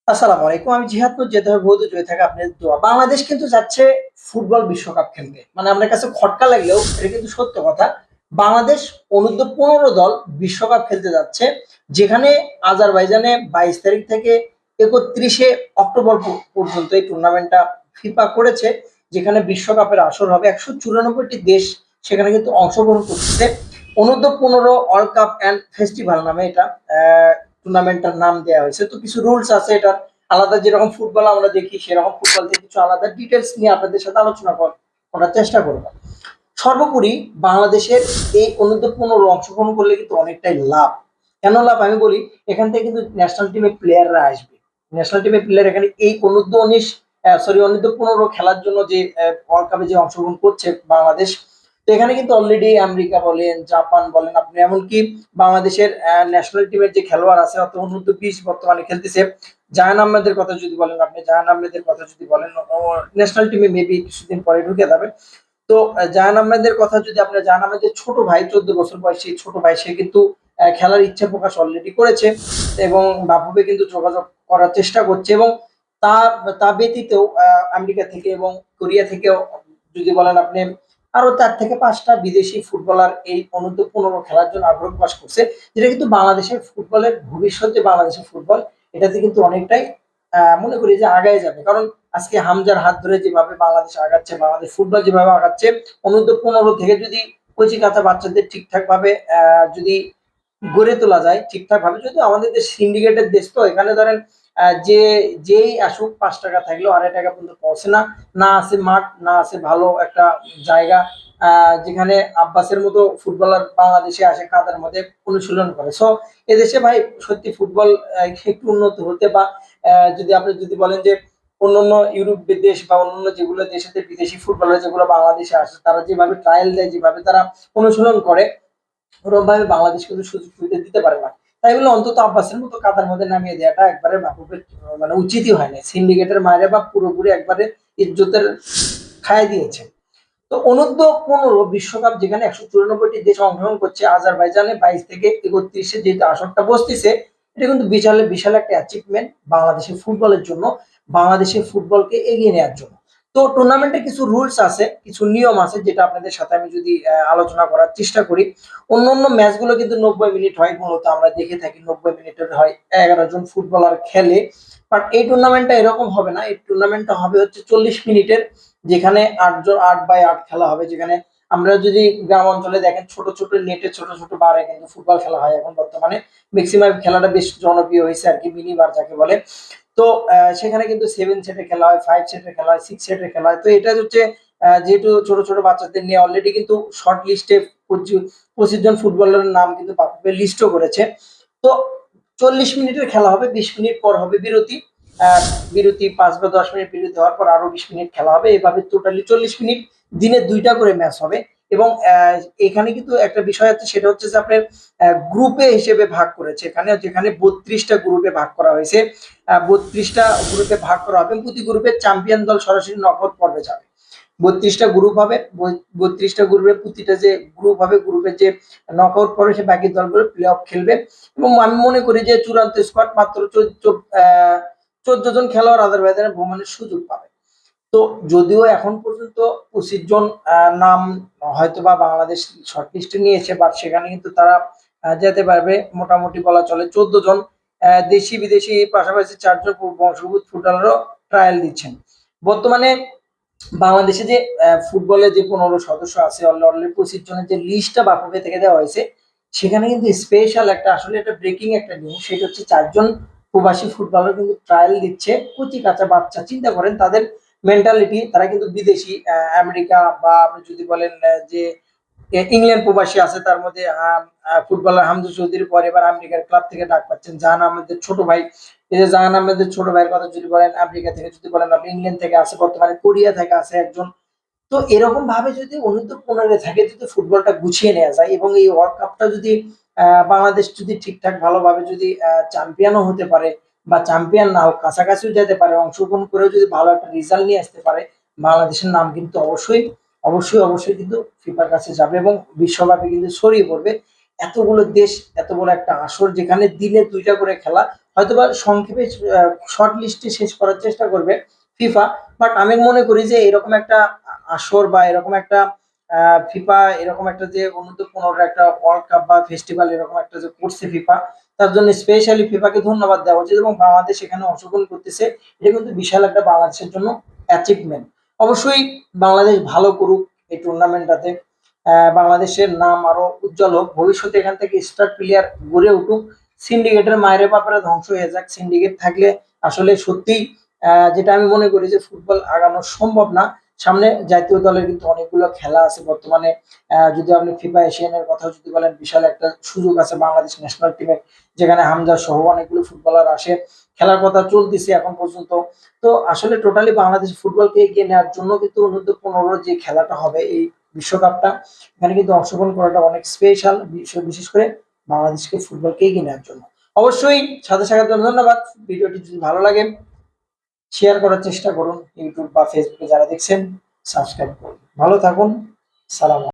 আসসালামু আলাইকুম। আমি জিহাদপুর যেতে হবে বহুত জয় থাকে আপনাদের দোয়া। বাংলাদেশ কিন্তু যাচ্ছে ফুটবল বিশ্বকাপ খেলতে। মানে আপনার কাছে খটকা লাগলেও এটা কিন্তু সত্য কথা। বাংলাদেশ অনূর্ধ্ব-15 দল বিশ্বকাপ খেলতে যাচ্ছে। যেখানে আজারবাইজানে ২২ তারিখ থেকে ৩১শে অক্টোবর পর্যন্ত এই টুর্নামেন্টটা ফিফা করেছে। যেখানে বিশ্বকাপের আসর হবে। ১৯৪ টি দেশ সেখানে কিন্তু অংশগ্রহণ করতেছে। অনূর্ধ্ব-15 ওয়ার্ল্ড কাপ অ্যান্ড ফেস্টিভাল নামে এটা টুর্নামেন্টটার নাম দেওয়া হয়েছে। তো কিছু রুলস আছে এটার আলাদা, যেরকম ফুটবল আমরা দেখি সেরকম ফুটবল থেকে কিছু আলাদা ডিটেলস নিয়ে আপনাদের সাথে আলোচনা করার চেষ্টা করব। সর্বোপরি বাংলাদেশের এই অনূর্ধ্ব-15 অংশগ্রহণ করলে কিন্তু অনেকটাই লাভ। কেন লাভ আমি বলি, এখান থেকে কিন্তু ন্যাশনাল টিমের প্লেয়াররা আসবে। ন্যাশনাল টিমের প্লেয়ার এখানে এই অনূর্ধ্ব-15 খেলার জন্য যে ওয়ার্ল্ড কাপে যে অংশগ্রহণ করছে বাংলাদেশ, তো এখানে কিন্তু অলরেডি আমেরিকা বলেন, জাপান বলেন, আপনি এমনকি বাংলাদেশের ন্যাশনাল টিমের যে খেলোয়াড় আছে অর্থাৎ অনূর্ধ্ব-20 বর্তমানে খেলতেছে জাহান আহমেদের কথা যদি বলেন, আপনি জাহান আহমেদের কথা যদি বলেন, ন্যাশনাল টিমে মেবি কিছুদিন পরে ঢুকে যাবে। তো জাহান আহমেদের কথা যদি আপনার জাহান আহমেদের ছোট ভাই ১৪ বছর বয়সী ছোট ভাই, সে কিন্তু খেলার ইচ্ছা প্রকাশ অলরেডি করেছে এবং বাফুফে কিন্তু যোগাযোগ করার চেষ্টা করছে। এবং তা তা ব্যতীতও আমেরিকা থেকে এবং কোরিয়া থেকেও যদি বলেন আপনি, আরো ৪ থেকে ৫টা বিদেশি ফুটবলার এই অনূর্ধ্ব-15 খেলার জন্য আগ্রহ প্রকাশ করছে। যেটা কিন্তু বাংলাদেশের ফুটবলের ভবিষ্যৎ, যে বাংলাদেশের ফুটবল এটাতে কিন্তু অনেকটাই মনে করি যে আগায় যাবে। কারণ আজকে হামজার হাত ধরে যেভাবে বাংলাদেশ আগাচ্ছে, বাংলাদেশ ফুটবল যেভাবে আগাচ্ছে, অনূর্ধ্ব-15 থেকে যদি কচি কাঁচা বাচ্চাদের ঠিকঠাক ভাবে যদি গড়ে তোলা যায় ঠিকঠাক ভাবে, যদি আমাদের দেশ সিন্ডিকেটের দেশ, তো এখানে ধরেন যে যেই আসুক ৫ টাকা থাকলেও ২.৫ টাকা পর্যন্ত পৌঁছে না। না আছে মাঠ, না আছে ভালো একটা জায়গা যেখানে আব্বাসের মতো ফুটবলার বাংলাদেশে আসে কাদার মধ্যে অনুশীলন করে। সো এদেশে ভাই সত্যি ফুটবল একটু উন্নত হতে, বা যদি আপনি যদি বলেন যে অন্যান্য ইউরোপ দেশ বা অন্যান্য যেগুলো দেশেতে বিদেশি ফুটবলার যেগুলো বাংলাদেশে আসে, তারা যেভাবে ট্রায়াল দেয়, যেভাবে তারা অনুশীলন করে, ওরকমভাবে বাংলাদেশ কিন্তু সুযোগ সুবিধা দিতে পারে না। তাই বলে অন্তত আব্বাসের মতো কাদার মধ্যে নামিয়ে দেওয়াটা একবারে বাফুফের মানে উচিতই হয় না। সিন্ডিকেটের মায়েরা বা পুরোপুরি একবারে ইজ্জতের খায় দিয়েছে। তো অনূর্ধ্ব-15 বিশ্বকাপ যেখানে ১৯৪ টি দেশ অংশগ্রহণ করছে, আজারবাইজানে ২২ থেকে ৩১ যে আসরটা বসতেছে, এটা কিন্তু বিশাল একটা অ্যাচিভমেন্ট বাংলাদেশের ফুটবলের জন্য, বাংলাদেশের ফুটবলকে এগিয়ে নেওয়ার জন্য। তো টুর্নামেন্টের কিছু রুলস আছে, কিছু নিয়ম আছে, যেটা আপনাদের সাথে আমি যদি আলোচনা করার চেষ্টা করি। অন্যান্য ম্যাচগুলো কিন্তু ৯০ মিনিট হয়, মূলত আমরা দেখে থাকি ৯০ মিনিটের হয়, ১১ জন ফুটবলার খেলে। বাট এই টুর্নামেন্টটা এরকম হবে না। এই টুর্নামেন্টটা হবে হচ্ছে ৪০ মিনিটের, যেখানে ৮ বাই ৮ খেলা হবে। যেখানে আমরা যদি গ্রাম অঞ্চলে দেখেন ছোট নেটে ছোট বারে কিন্তু ফুটবল খেলা হয় এখন বর্তমানে। মেক্সিমাম খেলাটা বেশ জনপ্রিয় হয়েছে আরকি, মিনি বার যাকে বলে। তো সেখানে কিন্তু 7 সেটে খেলা হয়, 5 সেটে খেলা হয়, 6 সেটে খেলা হয়। তো এটা হচ্ছে যেহেতু ছোট বাচ্চাদের নিয়ে অলরেডি কিন্তু শর্ট লিস্টে ২৫ জন ফুটবলারের নাম কিন্তু বাফুফে লিস্টও করেছে। তো ৪০ মিনিটের খেলা হবে, ২০ মিনিট পর হবে বিরতি। আ বিরতি ৫ বা ১০ মিনিট বিরতি হওয়ার পর আরো ২০ মিনিট খেলা হবে। এভাবে টোটালি ৪০ মিনিট, দিনে ২ টা করে ম্যাচ হবে। এবং এখানে কিন্তু একটা বিষয় আছে, সেটা হচ্ছে যে আপনার গ্রুপে হিসেবে ভাগ করেছে এখানে, যেখানে ৩২ টা গ্রুপে ভাগ করা হয়েছে। ৩২ টা গ্রুপে ভাগ করা হবে। প্রতি গ্রুপের চ্যাম্পিয়ন দল সরাসরি নকআউট পর্বে যাবে। ৩২ টা গ্রুপ হবে। ৩২ টা গ্রুপের প্রতিটা যে গ্রুপ হবে, গ্রুপের যে নকআউট পর্বে সে বাকি দলগুলো প্লে অফ খেলবে। এবং আমি মনে করি যে চূড়ান্ত স্কোয়াড মাত্র ১৪ জন খেলোয়াড় আজারবাইজানে ভ্রমণের সুযোগ পাবে। তো যদিও এখন পর্যন্ত ২৫ জন নাম হয়তোবা বাংলাদেশ শর্ট লিস্টে নিয়েছে, বাট সেখানে কিন্তু তারা যেতে পারবে মোটামুটি বলা চলে ১৪ জন। দেশি বিদেশি পাশাপাশি ৪ জন বংশোদ্ভূত ফুটবলারও ট্রায়াল দিচ্ছেন। বর্তমানে বাংলাদেশে যে ফুটবলের যে ১৫ সদস্য আছে, অলরেডি ২৫ জনের যে লিস্টটা বাফুফে থেকে দেওয়া হয়েছে, সেখানে কিন্তু স্পেশাল একটা, আসলে এটা ব্রেকিং একটা নিউজ। সেটা হচ্ছে ৪ জন প্রবাসী ফুটবলার কিন্তু ট্রায়াল দিচ্ছে। কচি কাঁচা বাচ্চা, চিন্তা করেন তাদের মেন্টালিটি, তারা কিন্তু বিদেশি আমেরিকা বা আপনি যদি বলেন যে ইংল্যান্ড প্রবাসী আছে, তার মধ্যে ফুটবলার হামজা চৌধুরীর পরে এবার আমেরিকার ক্লাব থেকে ডাক পাচ্ছেন জাহান আহমেদের ছোট ভাই। এই যে জাহান আহমেদের ছোট ভাইয়ের কথা যদি বলেন, আমেরিকা থেকে যদি বলেন, আপনি ইংল্যান্ড থেকে আছে, বর্তমানে কোরিয়া থেকে আছে একজন। তো এরকম ভাবে যদি অনূর্ধ্ব-১৫ থেকে যদি ফুটবলটা গুছিয়ে নেওয়া যায় এবং এই ওয়ার্ল্ড কাপটা যদি বাংলাদেশ যদি ঠিকঠাক ভালোভাবে যদি চ্যাম্পিয়নও হতে পারে, বা চ্যাম্পিয়ন না হোক কাছাকাছিও যেতে পারে, অংশগ্রহণ করেও যদি ভালো একটা রেজাল্ট নিয়ে আসতে পারে, বাংলাদেশের নাম কিন্তু অবশ্যই কিন্তু ফিফার কাছে যাবে এবং বিশ্বব্যাপী কিন্তু ছড়িয়ে পড়বে। এতগুলো দেশ, এত বড় একটা আসর যেখানে দিনে ২ টা করে খেলা হয়তোবা সংক্ষেপে শর্ট লিস্টে শেষ করার চেষ্টা করবে ফিফা। বাট আমি মনে করি যে এরকম একটা আসর বা এরকম একটা ফিফা এরকম একটা যে অনূর্ধ্ব ১৫ একটা ওয়ার্ল্ড কাপ বা ফেস্টিভাল এরকম একটা যে করছে ফিফা, তার জন্য স্পেশালি ফিফাকে ধন্যবাদ দেওয়া উচিত এবং বাংলাদেশ এখানে অংশগ্রহণ করতেছে। এটা কিন্তু বিশাল একটা বাংলাদেশের জন্য অ্যাচিভমেন্ট। অবশ্যই বাংলাদেশ ভালো করুক এই টুর্নামেন্টটাতে। বাংলাদেশের নাম আরো উজ্জ্বল হোক। ভবিষ্যতে এখান থেকে স্টার প্লেয়ার গড়ে উঠুক। সিন্ডিকেটের মায়েরে বাপেরা ধ্বংস হয়ে যাক। সিন্ডিকেট থাকলে আসলে সত্যিই যেটা আমি মনে করি যে ফুটবল আগানো সম্ভব না। সামনে জাতীয় দলের কিন্তু অনেকগুলো খেলা আছে বর্তমানে। যদি আপনি ফিফা এশিয়ানের কথা যদি বলেন, বিশাল একটা সুযোগ আছে বাংলাদেশ ন্যাশনাল টিমের, যেখানে হামজা সহ অনেকগুলো ফুটবলার আসে। খেলার কথা চলতেছে এখন পর্যন্ত। তো আসলে টোটালি বাংলাদেশ ফুটবলকে এগিয়ে নেওয়ার জন্য কিন্তু অনূর্ধ্ব ১৫ যে খেলাটা হবে এই বিশ্বকাপটা, এখানে কিন্তু অংশগ্রহণ করাটা অনেক স্পেশাল, বিশেষ করে বাংলাদেশকে ফুটবলকে এগিয়ে নেওয়ার জন্য। অবশ্যই সাথে থাকার জন্য ধন্যবাদ। ভিডিওটি যদি ভালো লাগে শেয়ার করার চেষ্টা করুন। ইউটিউব বা ফেসবুকে যারা দেখছেন সাবস্ক্রাইব করুন। ভালো থাকুন। সালাম।